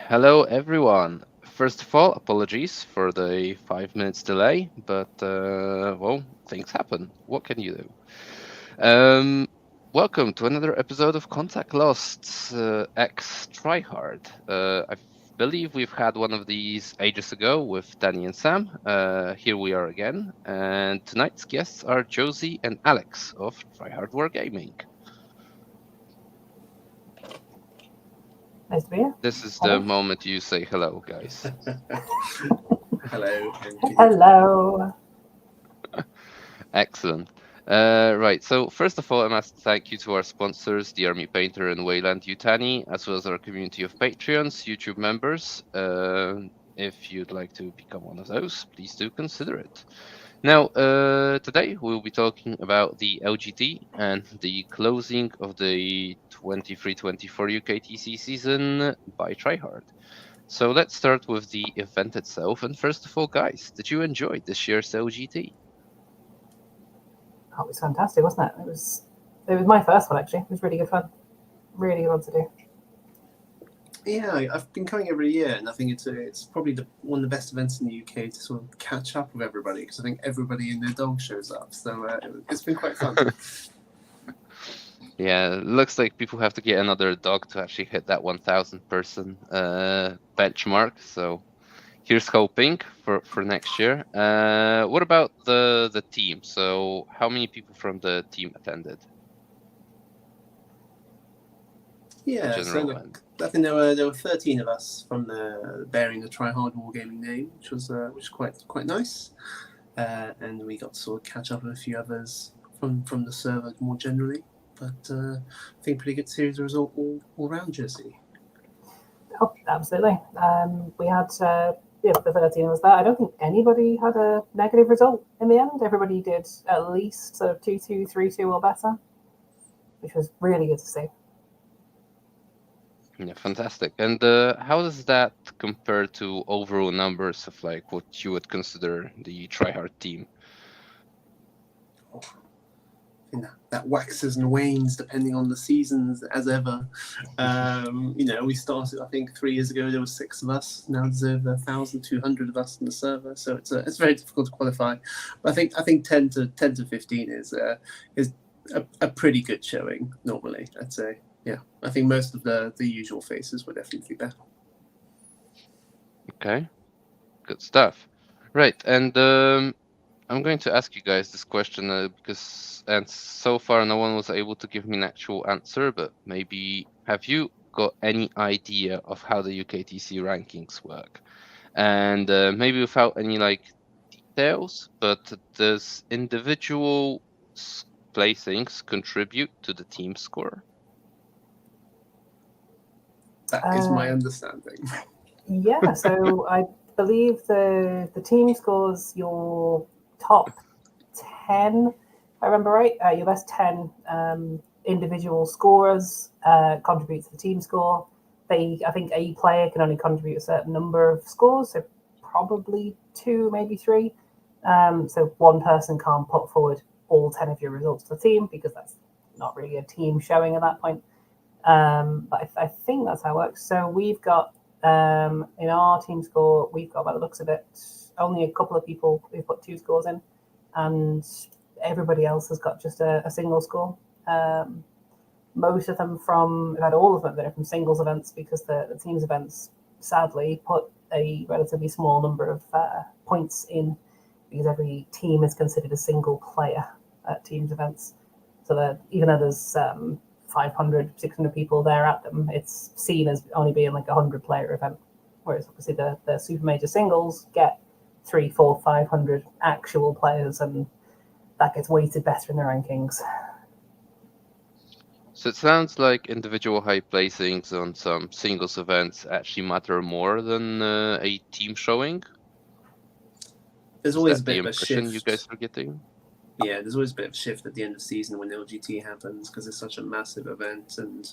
Hello, everyone. First of all, apologies for the 5 minutes delay, but well, things happen. What can you do? Welcome to another episode of Contact Lost X Try Hard. I believe we've had one of these ages ago with Danny and Sam. Here we are again, and tonight's guests are Josie and Alex of Try Hard Wargaming. Nice to be here. This is Hello. the moment you say hello, guys. Hello. Hello. Excellent. Right, so first of all, I must thank you to our sponsors, the Army Painter and Weyland-Yutani, as well as our community of Patreons, YouTube members. If you'd like to become one of those, please do consider it. Now, today we'll be talking about the LGT and the closing of the 23-24 UKTC season by Try Hard. So let's start with the event itself. And first of all, guys, did you enjoy this year's LGT? Oh, it was fantastic, wasn't it? It was my first one actually. It was really good fun. Really good one to do. Yeah, I've been coming every year, and I think it's probably one of the best events in the UK to sort of catch up with everybody, because I think everybody and their dog shows up. So it's been quite fun. Yeah, it looks like people have to get another dog to actually hit that 1,000 person benchmark. So here's hoping for next year. What about the team? So how many people from the team attended? Yeah, so look, I think there were 13 of us from bearing the Try Hard Wargaming name, which was quite nice, and we got to sort of catch up with a few others from the server more generally. But I think pretty good series of result all round, Jesse. Oh, absolutely. We had the 13 of us there. I don't think anybody had a negative result in the end. Everybody did at least sort of 2-2, 3-2 or better, which was really good to see. Yeah, fantastic. And how does that compare to overall numbers of like what you would consider the Try Hard team? That waxes and wanes depending on the seasons, as ever. We started, I think, 3 years ago. There were 6 of us. Now there's over 1,200 of us in the server, so it's very difficult to qualify. But I think 10 to 15 is a pretty good showing normally, I'd say. Yeah, I think most of the usual faces were definitely better. Okay, good stuff. Right, and I'm going to ask you guys this question because so far no one was able to give me an actual answer, but maybe have you got any idea of how the UKTC rankings work? And maybe without any like details, but does individual placings contribute to the team score? That is my understanding. Yeah, so I believe the team scores your top 10, if I remember right. Your best 10 individual scorers contribute to the team score. I think a player can only contribute a certain number of scores, so probably 2, maybe 3. So one person can't put forward all 10 of your results to the team because that's not really a team showing at that point. But I think that's how it works. So we've got in our team score, we've got, by the looks of it, only a couple of people who've put 2 scores in, and everybody else has got just a single score. Most of them in fact, all of them, they're from singles events because the teams events sadly put a relatively small number of points in because every team is considered a single player at teams events. So that even though there's 500, 600 people there at them, it's seen as only being like a 100-player event. Whereas obviously the super major singles get 300, 400, 500 actual players, and that gets weighted better in the rankings. So it sounds like individual high placings on some singles events actually matter more than a team showing. There's always a bit of a shift. You guys are getting? Yeah, there's always a bit of a shift at the end of the season when LGT happens because it's such a massive event and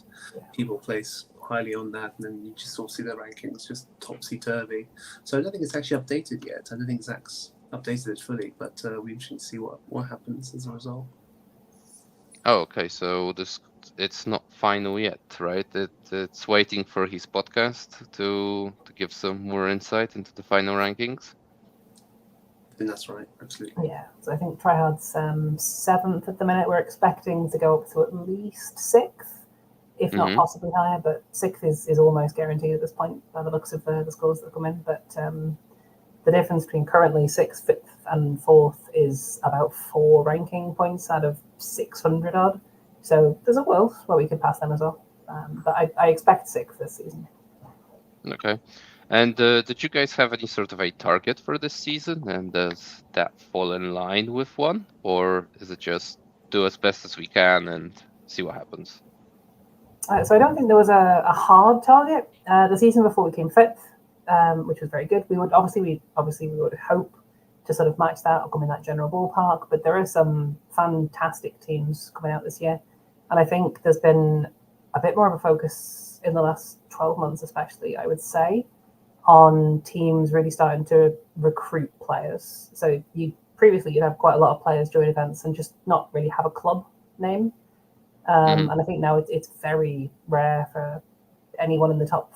people place highly on that, and then you just sort of see the rankings just topsy-turvy. So I don't think it's actually updated yet. I don't think Zach's updated it fully, but we're interested to see what happens as a result. Oh, okay. So it's not final yet, right? It's waiting for his podcast to give some more insight into the final rankings. I think that's right, absolutely. Yeah, so I think Try Hard's 7th at the minute. We're expecting to go up to at least 6th, if not Mhm. possibly higher, but 6th is almost guaranteed at this point by the looks of the scores that come in. But the difference between currently 6th, 5th, and 4th is about 4 ranking points out of 600 odd. So there's a world where we could pass them as well. But I expect 6th this season. Okay. And did you guys have any sort of a target for this season? And does that fall in line with one? Or is it just do as best as we can and see what happens? So I don't think there was a hard target. The season before we came 5th, which was very good. We would obviously we would hope to sort of match that or come in that general ballpark. But there are some fantastic teams coming out this year, and I think there's been a bit more of a focus in the last 12 months, especially I would say, on teams really starting to recruit players. So you'd have quite a lot of players join events and just not really have a club name. And I think now it's very rare for anyone in the top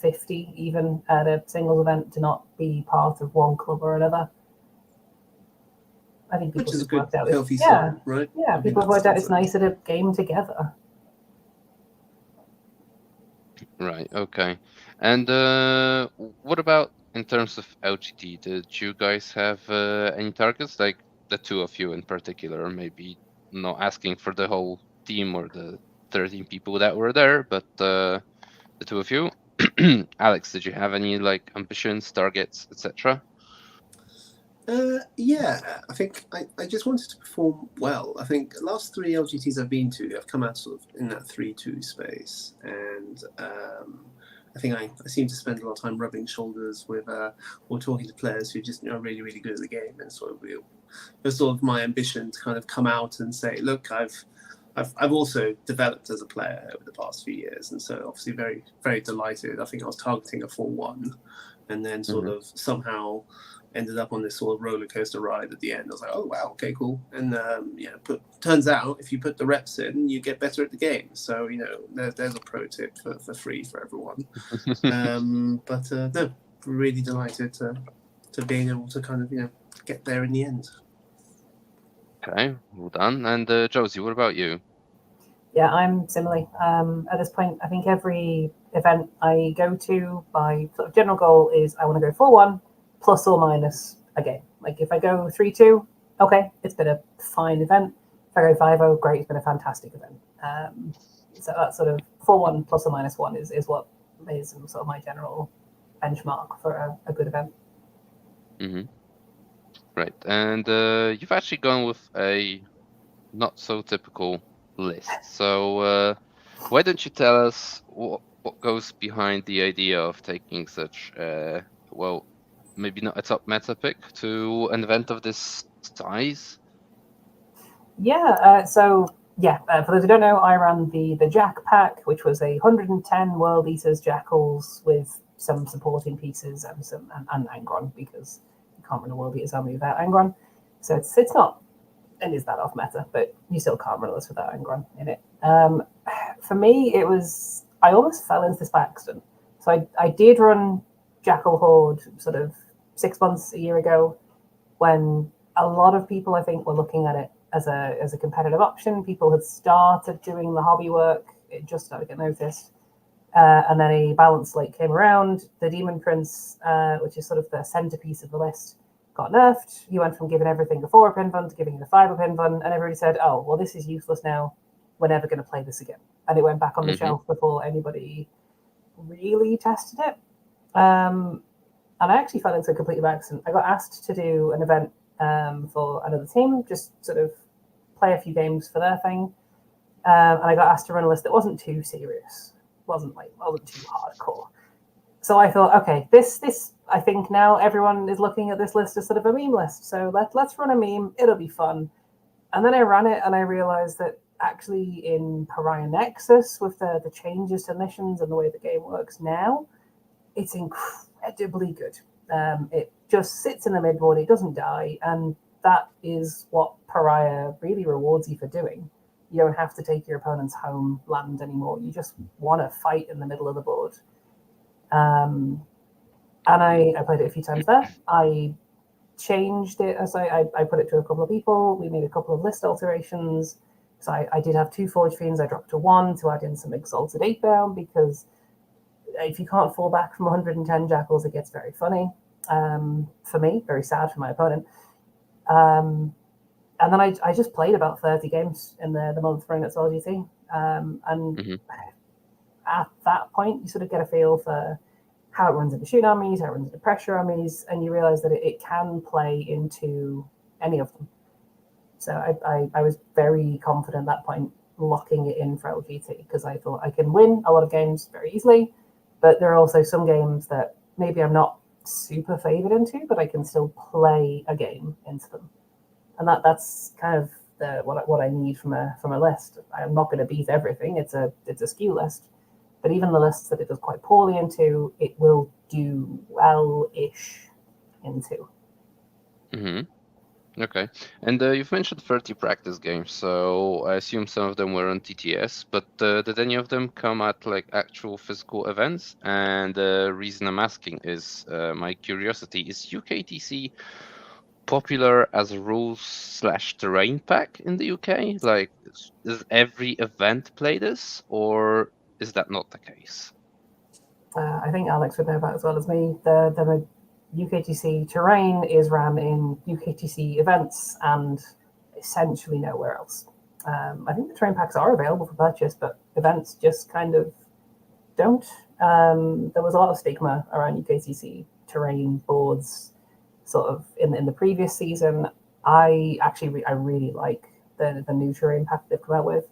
50, even at a singles event, to not be part of one club or another. I think people Which is a have good, worked out. healthy sign, right? Yeah, people have worked out it's nice at a game together. Right, okay. And what about in terms of LGT? Did you guys have any targets? Like the two of you in particular, maybe not asking for the whole team or the 13 people that were there, but the two of you. Alex, did you have any like ambitions, targets, etc.? Yeah, I think I just wanted to perform well. I think the last 3 LGTs I've been to, I've come out sort of in that 3-2 space, and I think I seem to spend a lot of time rubbing shoulders with or talking to players who just are really, really good at the game, and sort of it was sort of my ambition to kind of come out and say, look, I've also developed as a player over the past few years, and so obviously very, very delighted. I think I was targeting a 4-1, and then sort of somehow ended up on this sort of roller coaster ride at the end. I was like, oh wow, okay, cool. And turns out if you put the reps in, you get better at the game. So there's a pro tip for free for everyone. But no, really delighted to being able to kind of get there in the end. Okay, well done. And Josie, what about you? Yeah, I'm similarly. At this point, I think every event I go to, my sort of general goal is I want to go 4-1 plus or minus a game. Like if I go 3-2, okay, it's been a fine event. If I go 5-0, great, it's been a fantastic event. So that sort of 4-1 plus or minus 1 is what is sort of my general benchmark for a good event. Mm-hmm. Right, and you've actually gone with a not so typical list. So why don't you tell us what goes behind the idea of taking such well, maybe not a top meta pick to an event of this size? Yeah, for those who don't know, I ran the Jack pack, which was 110 World Eaters Jackals with some supporting pieces and Angron, because you can't run a World Eaters army without Angron. So it's not, and is that off meta, but you still can't run this without Angron in it. For me, I almost fell into this by accident. So I did run Jackal Horde sort of 6 months, a year ago, when a lot of people, I think, were looking at it as a competitive option. People had started doing the hobby work. It just started to get noticed. And then a balanced slate came around. The Demon Prince, which is sort of the centerpiece of the list, got nerfed. You went from giving everything a 4 pin fun to giving it a 5 pin fun, and everybody said, oh, well, this is useless now. We're never going to play this again. And it went back on the shelf before anybody really tested it. And I actually fell into it completely by accident. I got asked to do an event for another team, just sort of play a few games for their thing. And I got asked to run a list that wasn't too serious, wasn't too hardcore. So I thought, okay, this I think now everyone is looking at this list as sort of a meme list. So let's run a meme. It'll be fun. And then I ran it and I realized that actually in Pariah Nexus, with the changes to missions and the way the game works now, it's incredibly good. It just sits in the midboard, it doesn't die, and that is what Pariah really rewards you for doing. You don't have to take your opponent's homeland anymore. You just want to fight in the middle of the board. And I played it a few times there. I changed it as I put it to a couple of people. We made a couple of list alterations. So I did have 2 Forge Fiends. I dropped to 1 to add in some Exalted 8-bound, because if you can't fall back from 110 Jackals, it gets very funny. For me, very sad for my opponent. And then I just played about 30 games in the month running at LGT. And at that point, you sort of get a feel for how it runs into shoot armies, how it runs into pressure armies, and you realize that it can play into any of them. So I was very confident at that point locking it in for LGT, because I thought I can win a lot of games very easily, but there are also some games that maybe I'm not super favored into, but I can still play a game into them. And that's kind of what I need from a list. I'm not going to beat everything. It's a skew list, but even the lists that it does quite poorly into, it will do well-ish into. Okay. And you've mentioned 30 practice games, so I assume some of them were on TTS, but did any of them come at like actual physical events? And the reason I'm asking is my curiosity, is UKTC popular as a rules/terrain pack in the UK? Like, does every event play this, or is that not the case? I think Alex would know about it as well as me. The UKTC terrain is ran in UKTC events and essentially nowhere else. I think the terrain packs are available for purchase, but events just kind of don't. There was a lot of stigma around UKTC terrain boards sort of in the previous season. I really like the new terrain pack they've come out with.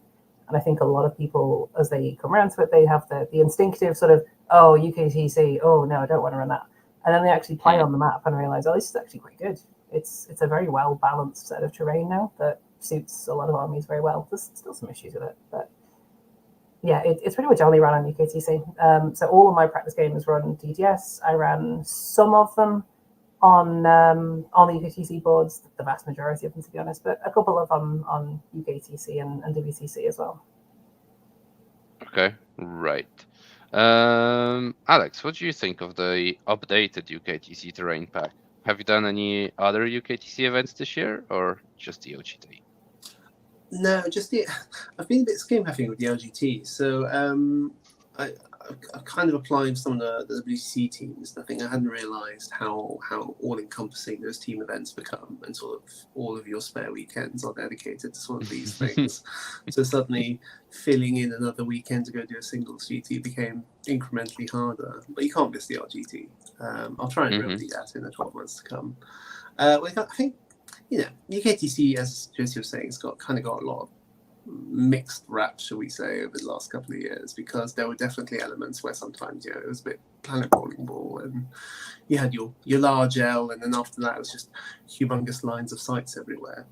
And I think a lot of people, as they come around to it, they have the instinctive sort of, oh, UKTC, oh no, I don't want to run that. And then they actually play on the map and realize, oh, this is actually quite good. It's a very well balanced set of terrain now that suits a lot of armies very well. There's still some issues with it, but yeah, it's pretty much only run on UKTC. So all of my practice games run DTS. I ran some of them on the UKTC boards, the vast majority of them, to be honest, but a couple of them on UKTC and WTC as well. Okay, right. Alex, what do you think of the updated UKTC terrain pack? Have you done any other UKTC events this year, or just the LGT? No, just I've been a bit skim having with the LGT, so I kind of applying for some of the WTC teams. I think I hadn't realised how all-encompassing those team events become, and sort of all of your spare weekends are dedicated to sort of these things. So suddenly filling in another weekend to go do a singles GT became incrementally harder. But you can't miss the LGT. I'll try and remedy that in the 12 months to come. I think, UKTC, as Josie was saying, it's got a lot of mixed rap, shall we say, over the last couple of years, because there were definitely elements where sometimes it was a bit planet bowling ball, and you had your large L, and then after that it was just humongous lines of sites everywhere.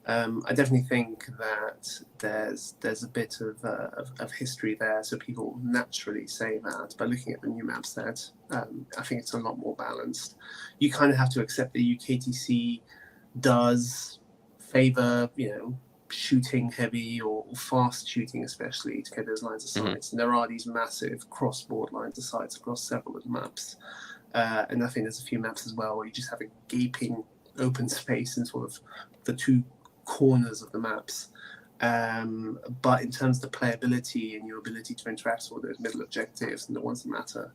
I definitely think that there's a bit of history there, so people naturally say that. By looking at the new map set, I think it's a lot more balanced. You kind of have to accept that UKTC does favour, shooting heavy or fast shooting, especially to get those lines of sights. And there are these massive cross-board lines of sights across several of the maps. And I think there's a few maps as well where you just have a gaping open space in sort of the two corners of the maps. But in terms of the playability and your ability to interact with those middle objectives and the ones that matter,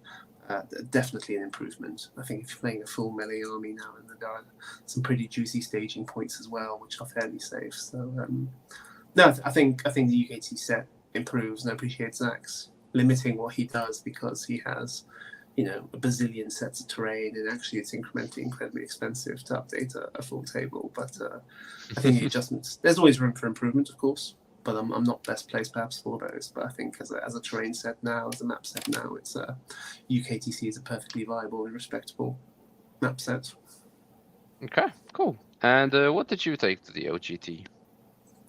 definitely an improvement. I think if you're playing a full melee army now, and there are some pretty juicy staging points as well, which are fairly safe. So no, I think the UKT set improves, and I appreciate Zach's limiting what he does, because he has a bazillion sets of terrain, and actually it's incredibly expensive to update a full table. But I think the adjustments, there's always room for improvement, of course, but I'm not best placed perhaps for those. But I think as a terrain set now, as a map set now, it's UKTC is a perfectly viable and respectable map set. Okay, cool. And what did you take to the LGT?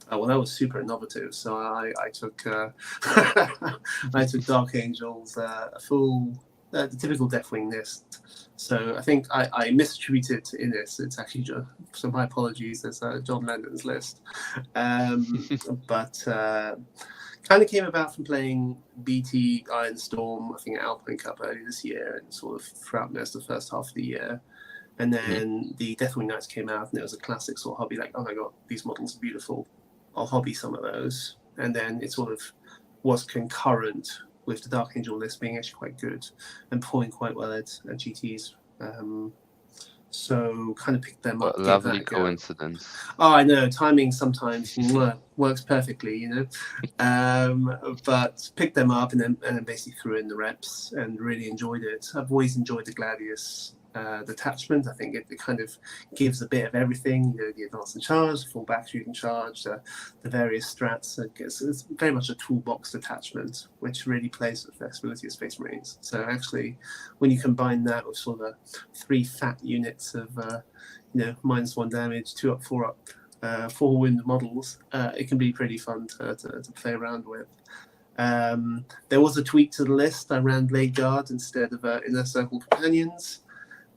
Oh, well, that was super innovative. So I took I took Dark Angels, a full the typical Deathwing list. So I think I misattributed in this. It's actually so my apologies. There's John Lennon's list, but kind of came about from playing BT Iron Storm, I think at Alpine Cup earlier this year, and sort of throughout most of the first half of the year. And then the Deathwing Knights came out, and it was a classic sort of hobby, like, oh my god, these models are beautiful. I'll hobby some of those. And then it sort of was concurrent with the Dark Angel list being actually quite good and performing quite well at GTs. So kind of picked them up. What a lovely coincidence. Oh, I know. Timing sometimes works perfectly, you know. But picked them up and then basically threw in the reps and really enjoyed it. I've always enjoyed the Gladius detachment. I think it kind of gives a bit of everything, you know, the advance and charge, the full back shooting charge, the various strats. It's very much a toolbox detachment, which really plays with the flexibility of Space Marines. So actually, when you combine that with sort of 3 fat units of, you know, -1 damage, 2 up, 4 up, 4 wound models, it can be pretty fun to play around with. There was a tweak to the list. I ran Blade Guard instead of Inner Circle Companions.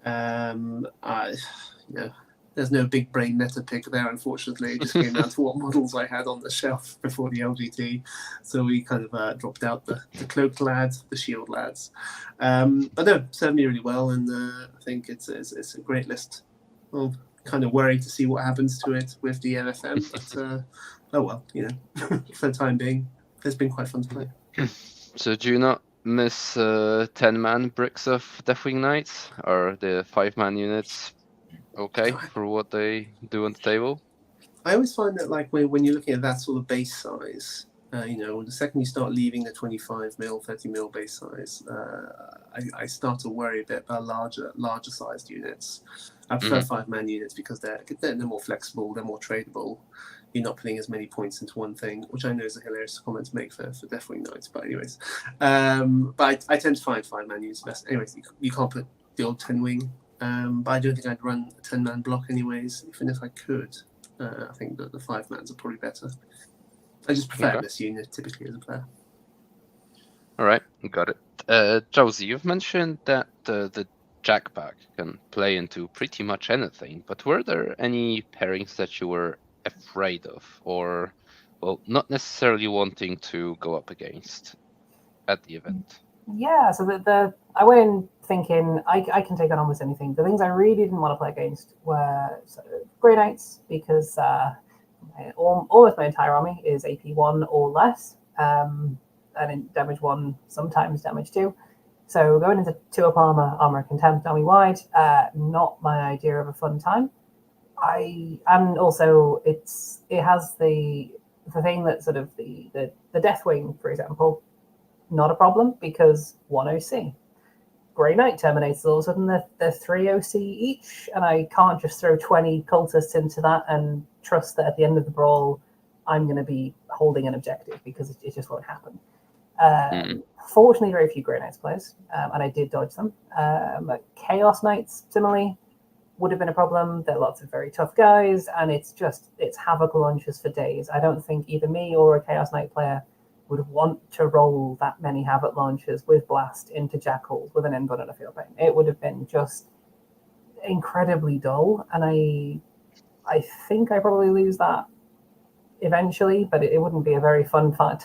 You know, there's no big brain meta pick there, unfortunately. It just came down to what models I had on the shelf before the LGT. So we kind of dropped out the cloaked lads, the shield lads. But no, served me really well, and I think it's a great list. Well, kind of worried to see what happens to it with the MFM, but oh well, you know, for the time being, it's been quite fun to play. So do you not miss 10-man bricks of Deathwing Knights? Are the 5-man units okay for what they do on the table? I always find that, like, when you're looking at that sort of base size, you know, the second you start leaving the 25mm, 30mm base size, I start to worry a bit about larger sized units. I prefer 5-man units because they're more flexible, they're more tradable. You're not putting as many points into one thing, which I know is a hilarious comment to make for Deathwing Knights, but anyways. But I tend to find 5-man units best. Anyways, you can't put the old 10-wing, but I don't think I'd run a 10-man block anyways, even if I could. I think that the 5-mans are probably better. I just prefer this unit typically as a player. All right, got it. Josie, you've mentioned that the Jackpack can play into pretty much anything, but were there any pairings that you were afraid of, or, well, not necessarily wanting to go up against at the event? Yeah, so I went in thinking I can take on almost anything. The things I really didn't want to play against were Grey Knights, because almost my entire army is AP1 or less, and in damage 1, sometimes damage 2. So going into 2-up armor contempt army-wide, not my idea of a fun time. And also it has the thing that sort of the Deathwing, for example, not a problem because 1 OC. Grey Knight Terminators, all of a sudden they're 3 OC each, and I can't just throw 20 cultists into that and trust that at the end of the brawl I'm going to be holding an objective, because it just won't happen. Fortunately, very few Grey Knights players, and I did dodge them. Chaos Knights, similarly, would have been a problem. They're lots of very tough guys, and it's Havoc launches for days. I don't think either me or a Chaos Knight player would want to roll that many Havoc launchers with Blast into Jackals with an N-gun and a Field Paint. It would have been just incredibly dull, and I think I probably lose that eventually, but it wouldn't be a very fun time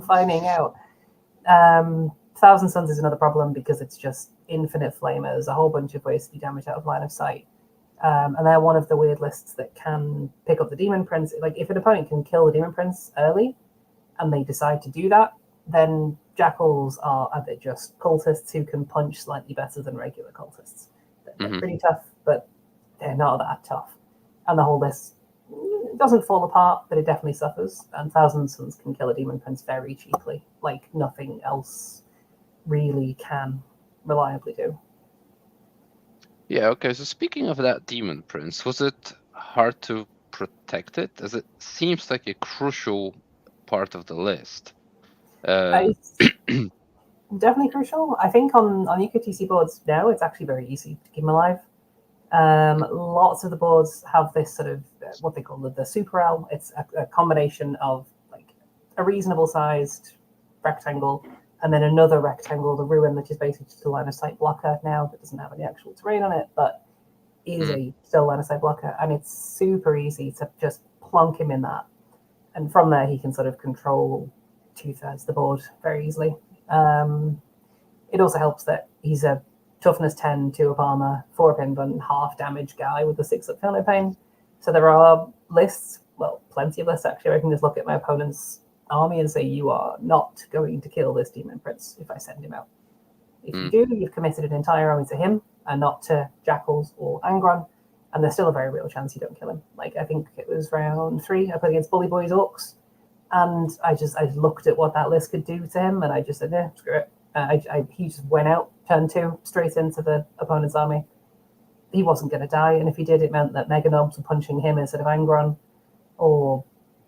finding out. Thousand Suns is another problem because it's just infinite flamers, a whole bunch of ways to do damage out of line of sight. And they're one of the weird lists that can pick up the Demon Prince. Like, if an opponent can kill the Demon Prince early and they decide to do that, then Jackals are a bit just cultists who can punch slightly better than regular cultists. They're pretty tough, but they're not that tough. And the whole list doesn't fall apart, but it definitely suffers. And Thousand Suns can kill a Demon Prince very cheaply, like nothing else really can reliably do. Yeah, okay, so speaking of that Demon Prince, was it hard to protect it, as it seems like a crucial part of the list? It's definitely crucial. I think on UKTC boards now, it's actually very easy to keep them alive. Lots of the boards have this sort of what they call the Super L. It's a combination of like a reasonable sized rectangle and then another rectangle, the ruin, which is basically just a line of sight blocker now that doesn't have any actual terrain on it, but is a still line of sight blocker, and it's super easy to just plonk him in that, and from there he can sort of control 2/3 the board very easily. It also helps that he's a toughness 10, 2 up armor, 4 up invuln, half damage guy with a 6 up feel no pain. So there are lists, well, plenty of lists actually, where I can just look at my opponent's army and say, you are not going to kill this demon prince if I send him out. If you do, you've committed an entire army to him and not to jackals or Angron, and there's still a very real chance you don't kill him. Like, I think it was round 3, I played against Bully Boys Orcs, and I looked at what that list could do to him, and I just said, yeah, screw it. He just went out, turn 2, straight into the opponent's army. He wasn't going to die, and if he did, it meant that Mega Nobs were punching him instead of Angron, or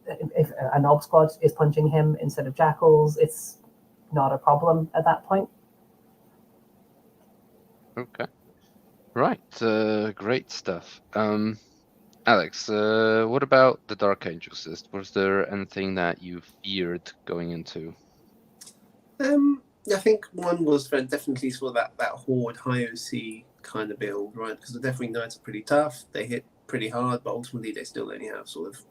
if a Nob squad is punching him instead of Jackals, it's not a problem at that point. Okay. Right. Great stuff. Alex, what about the Dark Angels list? Was there anything that you feared going into? I think one was definitely sort of that Horde high OC kind of build, right? Because the definitely Knights are pretty tough. They hit pretty hard, but ultimately they still only have sort of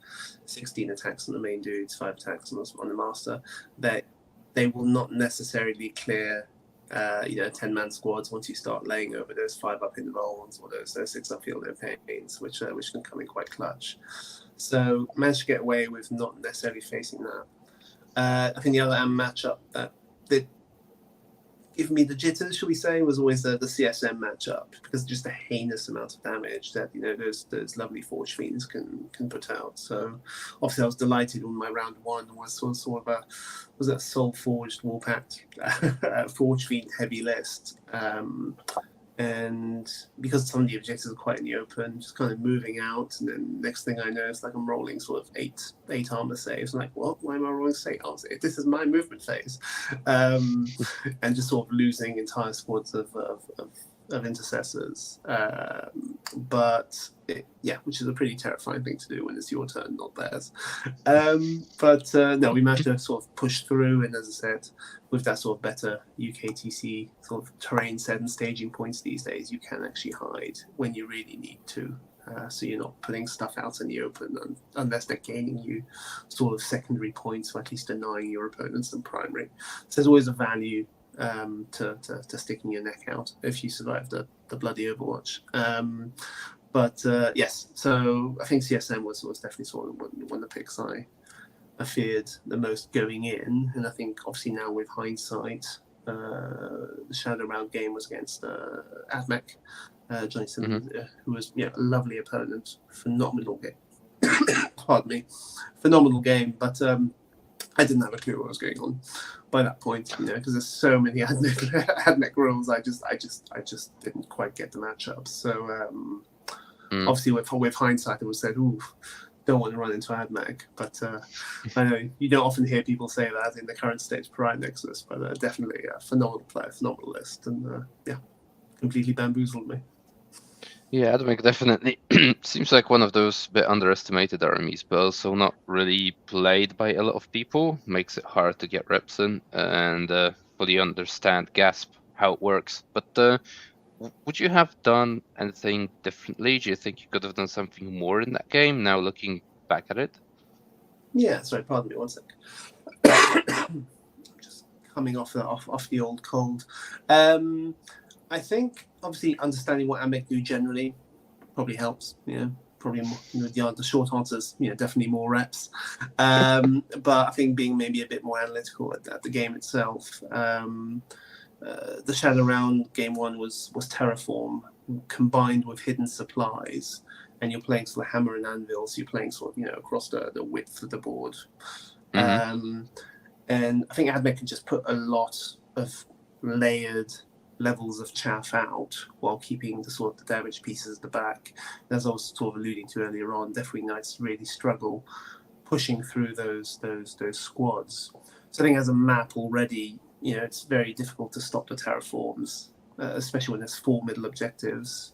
16 attacks on the main dudes, 5 attacks on the master. That they will not necessarily clear 10-man squads once you start laying over those 5 up invulns or those 6 up field pains, which can come in quite clutch. So managed to get away with not necessarily facing that. I think the other matchup that give me the jitters, shall we say, was always the CSM matchup, because just the heinous amount of damage that those lovely Forge Fiends can put out. So obviously I was delighted when my round 1 was sort of a Soul Forged Warpact Forge Fiend heavy list. And because some of the objectives are quite in the open, just kind of moving out, and then next thing I know, it's like I'm rolling sort of eight armor saves. I'm like, what? Why am I rolling 8 armor saves? This is my movement phase, and just sort of losing entire squads of intercessors. Which is a pretty terrifying thing to do when it's your turn, not theirs. No, we managed to sort of push through, and as I said, with that sort of better UKTC sort of terrain set and staging points these days, you can actually hide when you really need to. So you're not putting stuff out in the open unless they're gaining you sort of secondary points, or at least denying your opponents some primary. So there's always a value to sticking your neck out if you survive the bloody Overwatch. Yes, so I think CSM was definitely sort of one of the picks I feared the most going in, and I think obviously now with hindsight, the Shadow Round game was against Admech, Johnny Simmons, who was a lovely opponent, phenomenal game. Pardon me, phenomenal game, but I didn't have a clue what was going on by that point, because there's so many Admech rules. I just didn't quite get the matchup. So obviously with hindsight, I would have said, ooh, don't want to run into Admech, but I know you don't often hear people say that in the current state of Pride Nexus, but definitely a phenomenal player, phenomenal list, and completely bamboozled me. Yeah, Admech definitely seems like one of those bit underestimated armies, but also not really played by a lot of people. Makes it hard to get reps in and fully understand GASP, how it works. But would you have done anything differently? Do you think you could have done something more in that game, now looking back at it? Yeah, sorry, pardon me, one sec. Just coming off the old cold. I think obviously understanding what Admech do generally probably helps. Probably more, the short answers, definitely more reps. But I think being maybe a bit more analytical at the game itself. The Shadow Round game 1 was Terraform combined with Hidden Supplies, and you're playing sort of hammer and anvil, so you're playing sort of across the width of the board. And I think Admech can just put a lot of layered levels of chaff out while keeping the sort of the damage pieces at the back. As I was sort of alluding to earlier on, definitely Knights really struggle pushing through those squads. So I think as a map already, it's very difficult to stop the terraforms, especially when there's 4 middle objectives.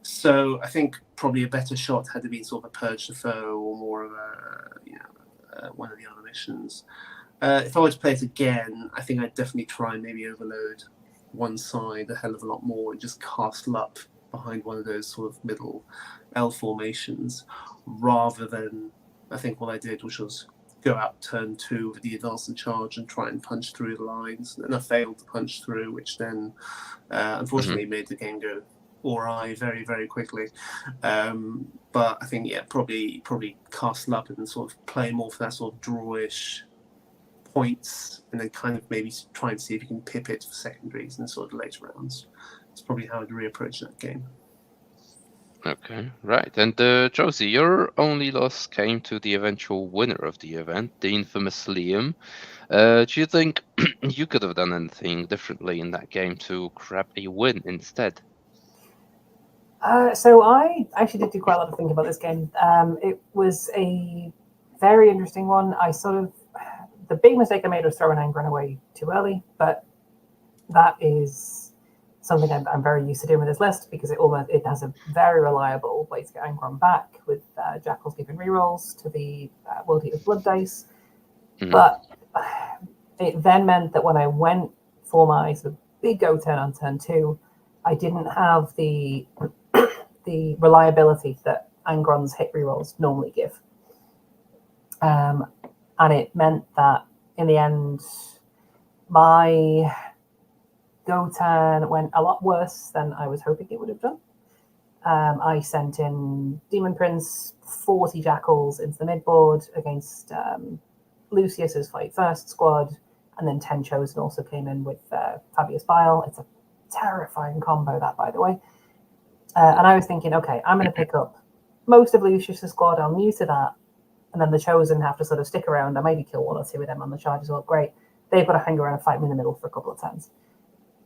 So I think probably a better shot had to be sort of a Purge the Foe, or more of a one of the other missions. If I were to play it again, I think I'd definitely try and maybe overload one side a hell of a lot more and just castle up behind one of those sort of middle L formations, rather than, I think what I did, which was go out turn 2 with the advance and charge and try and punch through the lines. And I failed to punch through, which then unfortunately made the game go awry very, very quickly. But I think, yeah, probably castle up and sort of play more for that sort of drawish points, and then kind of maybe try and see if you can pip it for secondaries in sort of later rounds. It's probably how I'd reapproach that game. Okay, right. And Josie, your only loss came to the eventual winner of the event, the infamous Liam. Do you think you could have done anything differently in that game to grab a win instead? So I actually did do quite a lot of thinking about this game. It was a very interesting one. The big mistake I made was throwing Angron away too early, but that is something I'm very used to doing with this list, because it has a very reliable way to get Angron back, with Jackals giving rerolls to the World Eater's Blood dice. But it then meant that when I went for my sort of big go turn on turn 2, I didn't have the reliability that Angron's hit rerolls normally give. And it meant that in the end, my go turn went a lot worse than I was hoping it would have done. I sent in Demon Prince, 40 Jackals into the midboard against Lucius's Fight First squad, and then 10 Chosen also came in with Fabius Bile. It's a terrifying combo, that, by the way. And I was thinking, okay, I'm going to pick up most of Lucius's squad. I'm new to that. And then the Chosen have to sort of stick around. I maybe kill 1 or 2 of them on the charge as well. Great. They've got to hang around and fight me in the middle for a couple of turns.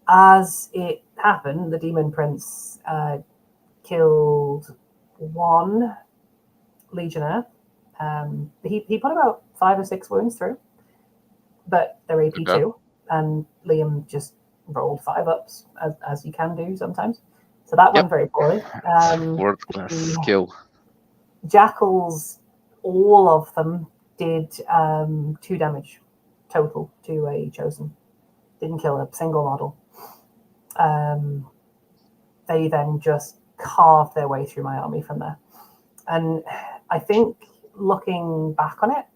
As it happened, the Demon Prince killed 1 Legionnaire. He put about 5 or 6 wounds through, but they're AP2, okay. And Liam just rolled 5 ups, as you can do sometimes. So that went very poorly. World-class skill. Jackals, all of them did 2 damage total to a Chosen. Didn't kill a single model. They then just carved their way through my army from there. And I think, looking back on it,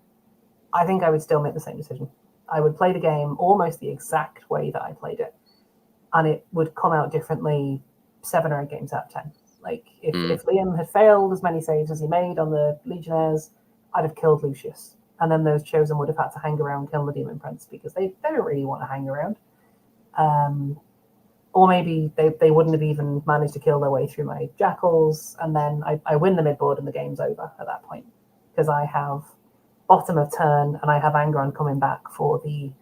I think I would still make the same decision. I would play the game almost the exact way that I played it, and it would come out differently 7 or 8 games out of 10. Like, if Liam had failed as many saves as he made on the Legionnaires, I'd have killed Lucius. And then those Chosen would have had to hang around, kill the Demon Prince, because they don't really want to hang around. Or maybe they wouldn't have even managed to kill their way through my Jackals, and then I win the midboard and the game's over at that point, because I have bottom of turn and I have Angron coming back for the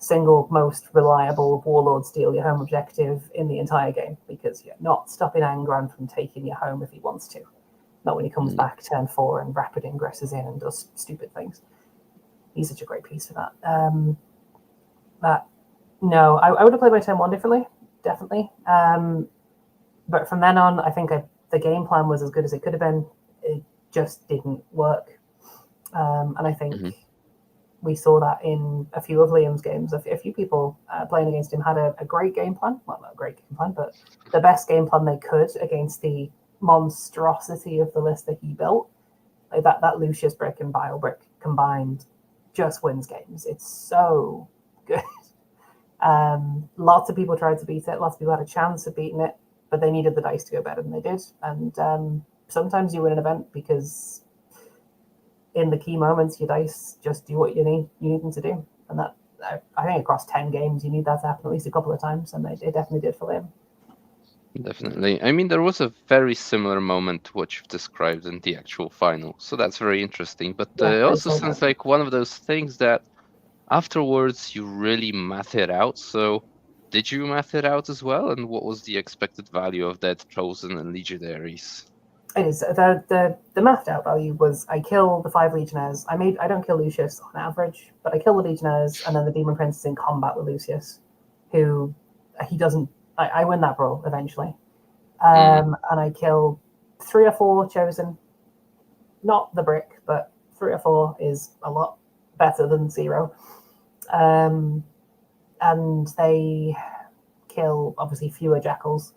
single most reliable Warlord steal your home objective in the entire game, because you're not stopping Angron from taking your home if he wants to. Not when he comes back turn 4 and rapid ingresses in and does stupid things. He's such a great piece for that. No, I would have played my turn 1 differently, definitely. But from then on, I think the game plan was as good as it could have been. It just didn't work. And I think we saw that in a few of Liam's games. A few people playing against him had a great game plan. Well, not a great game plan, but the best game plan they could against the monstrosity of the list that he built. Like that Lucius brick and Bile brick combined just wins games. It's so good. Lots of people tried to beat it. Lots of people had a chance of beating it, but they needed the dice to go better than they did. And sometimes you win an event because in the key moments, your dice just do what you need them to do. And that, I think across 10 games, you need that to happen at least a couple of times, and it definitely did for Liam. Definitely. I mean, there was a very similar moment to what you've described in the actual final, so that's very interesting. But it also sounds like one of those things that afterwards you really math it out. So did you math it out as well? And what was the expected value of that Chosen and Legionaries? It is the mathed out value was I kill the 5 Legionnaires. I don't kill Lucius on average, but I kill the Legionnaires, and then the Demon Prince is in combat with Lucius, who he doesn't. I win that brawl eventually, and I kill 3 or 4 Chosen. Not the brick, but 3 or 4 is a lot better than 0. And they kill obviously fewer jackals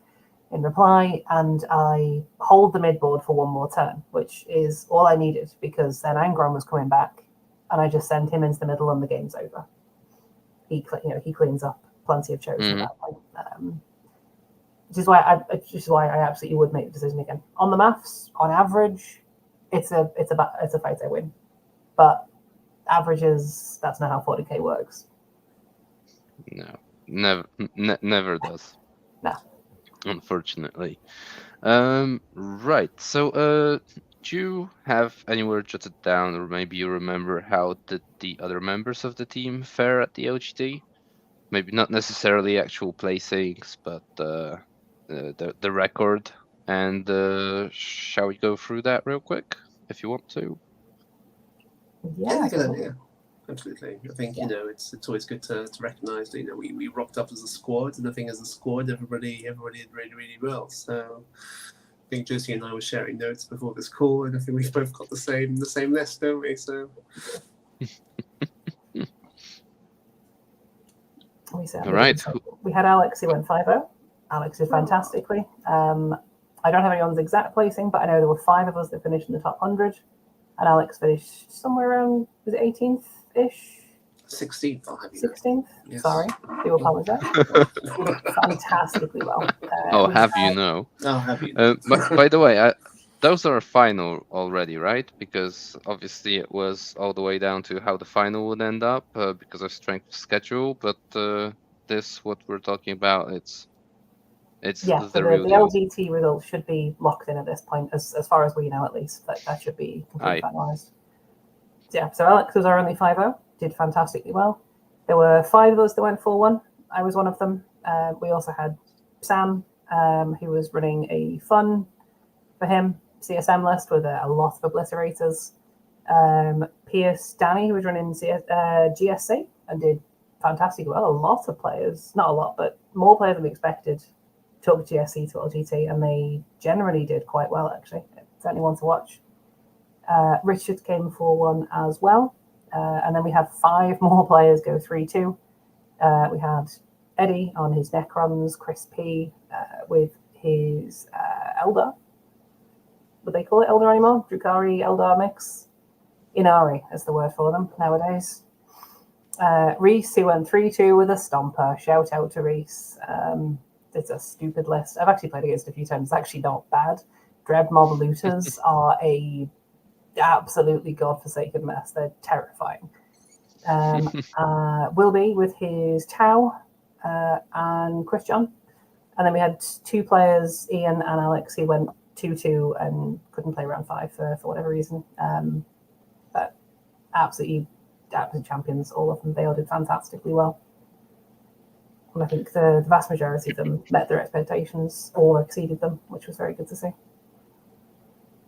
in reply, and I hold the midboard for one more turn, which is all I needed because then Angron was coming back, and I just send him into the middle and the game's over. He cleans up plenty of chosen at that point, which is why I absolutely would make the decision again. On the maths, on average, it's a fight I win, but averages, that's not how 40k works. No, never does. No. Unfortunately. Right. So, do you have anywhere jotted down, or maybe you remember how did the other members of the team fare at the LGT? Maybe not necessarily actual placings, but the record. And shall we go through that real quick, if you want to? Yeah, good idea. Absolutely. I think, it's always good to recognise that, we rocked up as a squad, and I think as a squad, everybody did really, really well. So I think Josie and I were sharing notes before this call, and I think we've both got the same list, don't we? So all right. We had Alex who went 5-0. Alex did fantastically. I don't have anyone's exact placing, but I know there were 5 of us that finished in the top 100, and Alex finished somewhere around, was it 18th-ish? 16th, I'll have you 16th? Yes. Sorry, I do apologise. Fantastically well. I'll have you know. I'll have you know. But by the way, those are final already, right? Because obviously it was all the way down to how the final would end up because of strength of schedule. But this, what we're talking about, it's yeah. the real the deal. LGT results should be locked in at this point, as far as we know at least. That should be completely finalised. Yeah. So Alex was our only 5-0. Did fantastically well. There were 5 of us that went 4-1. I was one of them. We also had Sam, who was running a fun for him CSM list with a lot of obliterators. Pierce Danny, who was running GSC and did fantastic well. A lot of players, not a lot, but more players than we expected, took GSC to LGT, and they generally did quite well, actually. Certainly one to watch. Richard came 4-1 as well. And then we had 5 more players go 3-2. We had Eddie on his Necrons, Chris P with his Eldar. Would they call it Eldar anymore? Drukhari Eldar mix? Inari is the word for them nowadays. Reese, who went 3-2 with a Stomper. Shout out to Reese. It's a stupid list. I've actually played against it a few times. It's actually not bad. Dreadmob Looters are a absolutely godforsaken mess. They're terrifying. Wilby with his Tau and Christian. And then we had 2 players, Ian and Alex, who went 2-2 and couldn't play round 5 for whatever reason. But absolute champions, all of them. They all did fantastically well. And I think the vast majority of them met their expectations or exceeded them, which was very good to see.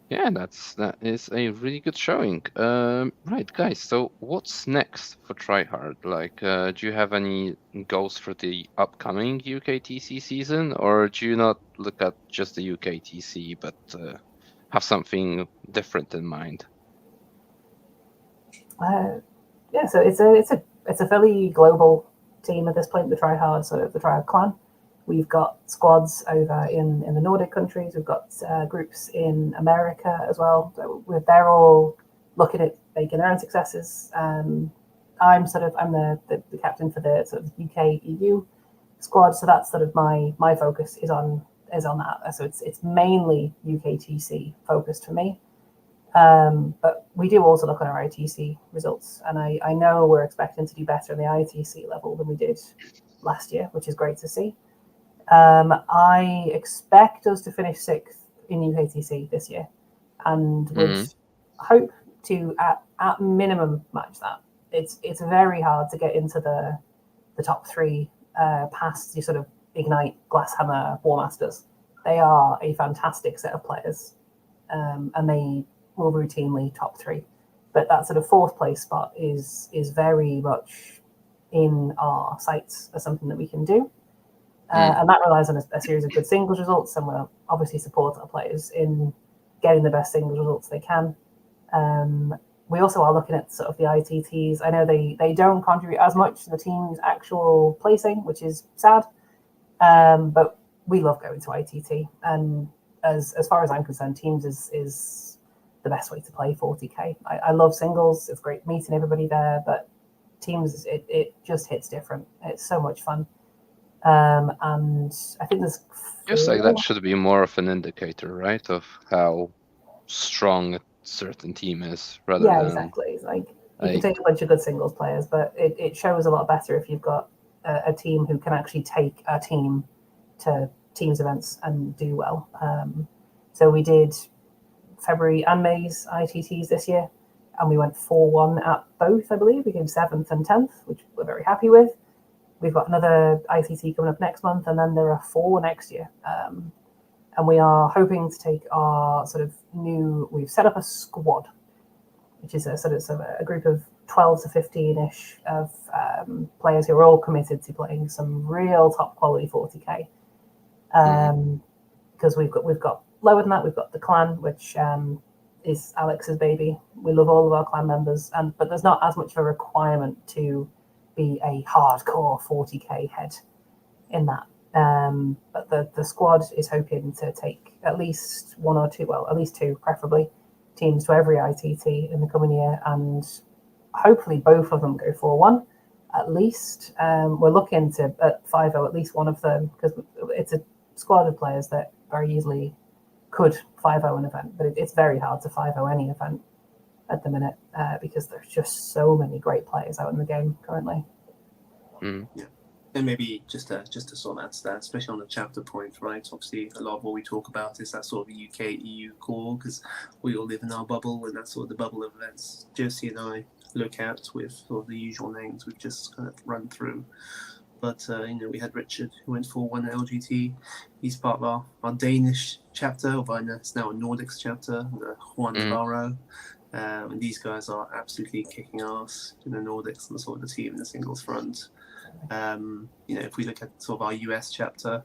Yeah, that is a really good showing. Right, guys. So what's next for Try Hard? Like, do you have any goals for the upcoming UKTC season, or do you not look at just the UKTC, but have something different in mind? Yeah, so it's a fairly global team at this point. The Try Hard, sort of the Try Hard clan. We've got squads over in the Nordic countries. We've got groups in America as well. So they're all looking at making their own successes. I'm the captain for the sort of UK EU squad. So that's sort of my focus is on that. So it's mainly UKTC focused for me. But we do also look at our ITC results, and I know we're expecting to do better in the ITC level than we did last year, which is great to see. I expect us to finish 6th in UKTC this year, and would hope to at minimum match that. It's very hard to get into the top 3 past your sort of Ignite, Glasshammer, Warmasters. They are a fantastic set of players, and they will routinely top 3. But that sort of 4th place spot is very much in our sights as something that we can do. And that relies on a series of good singles results, and we'll obviously support our players in getting the best singles results they can. we also are looking at sort of the ITTs. I know they don't contribute as much to the team's actual placing, which is sad. But we love going to ITT, and as far as I'm concerned, teams is the best way to play 40k. I love singles; it's great meeting everybody there, but teams it just hits different. It's so much fun, and I think there's Just like that should be more of an indicator, right, of how strong a certain team is, rather yeah, than exactly. It's like you can like take a bunch of good singles players, but it shows a lot better if you've got a team who can actually take a team to teams events and do well. So we did February and May's ITTs this year, and we went 4-1 at both, I believe. We came 7th and 10th, which we're very happy with. We've got another ITT coming up next month, and then there are 4 next year. And we are hoping to take our sort of we've set up a squad, which is a sort of a group of 12 to 15-ish of players who are all committed to playing some real top quality 40k. Because we've got lower than that, we've got the clan, which is Alex's baby. We love all of our clan members, but there's not as much of a requirement to be a hardcore 40k head in that. But the squad is hoping to take at least 1 or 2, well, at least 2 preferably, teams to every ITT in the coming year, and hopefully both of them go 4-1 at least. We're looking to at 5-0 at least one of them, because it's a squad of players that very easily could 5-0 an event, but it's very hard to 5-0 any event at the minute because there's just so many great players out in the game currently. Yeah. And maybe just to sort of add to that, especially on the chapter point, right? Obviously, a lot of what we talk about is that sort of UK, EU core, because we all live in our bubble, and that's sort of the bubble of events Josie and I look at with sort of the usual names we've just kind of run through. But, we had Richard, who went 4-1 at LGT. He's part of our Danish chapter, or it's now a Nordics chapter, the Juan Navarro. And these guys are absolutely kicking ass in the Nordics and sort of the team in the singles front. If we look at sort of our US chapter,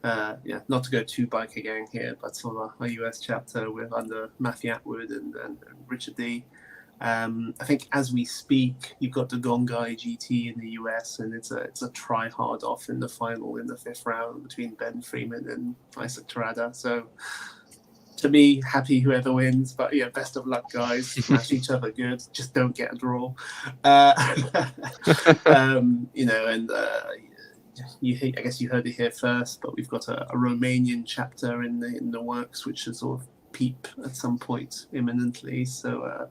not to go too biker gang here, but sort of our US chapter with under Matthew Atwood and Richard D. I think as we speak, you've got the Gongai GT in the US, and it's a try hard off in the final in the 5th round between Ben Freeman and Isaac Terada. So to me, happy whoever wins, but yeah, best of luck, guys. Smash each other good. Just don't get a draw. I guess you heard it here first, but we've got a Romanian chapter in the works, which is sort of peep at some point imminently. So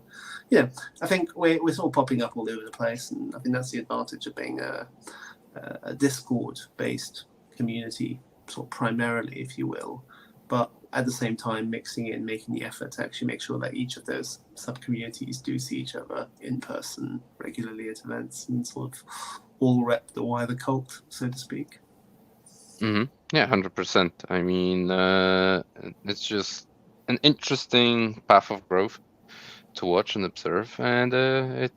I think we're sort of popping up all over the place, and I think that's the advantage of being a Discord-based community, sort of primarily, if you will, but at the same time making the effort to actually make sure that each of those sub-communities do see each other in person regularly at events and sort of all rep the wider cult, so to speak. Yeah, 100%. I mean, it's just an interesting path of growth to watch and observe, and it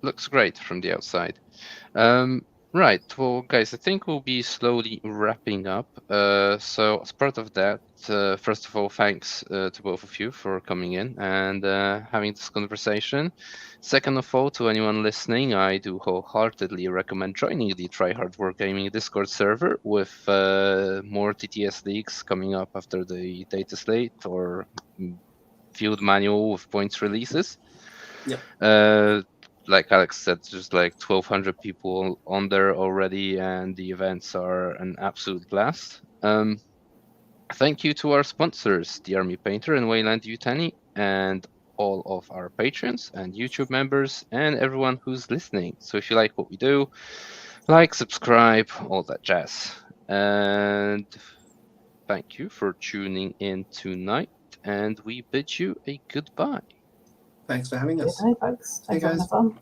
looks great from the outside. Right, well, guys, I think we'll be slowly wrapping up. So as part of that, first of all, thanks to both of you for coming in and having this conversation. Second of all, to anyone listening, I do wholeheartedly recommend joining the Try Hard Wargaming Discord server with more TTS leagues coming up after the data slate or field manual with points releases. Yeah. Like Alex said, there's like 1,200 people on there already, and the events are an absolute blast. Thank you to our sponsors, the Army Painter and Weyland-Yutani, and all of our patrons and YouTube members, and everyone who's listening. So if you like what we do, like, subscribe, all that jazz. And thank you for tuning in tonight, and we bid you a goodbye. Thanks for having us. Good night, folks. Thanks for having us on.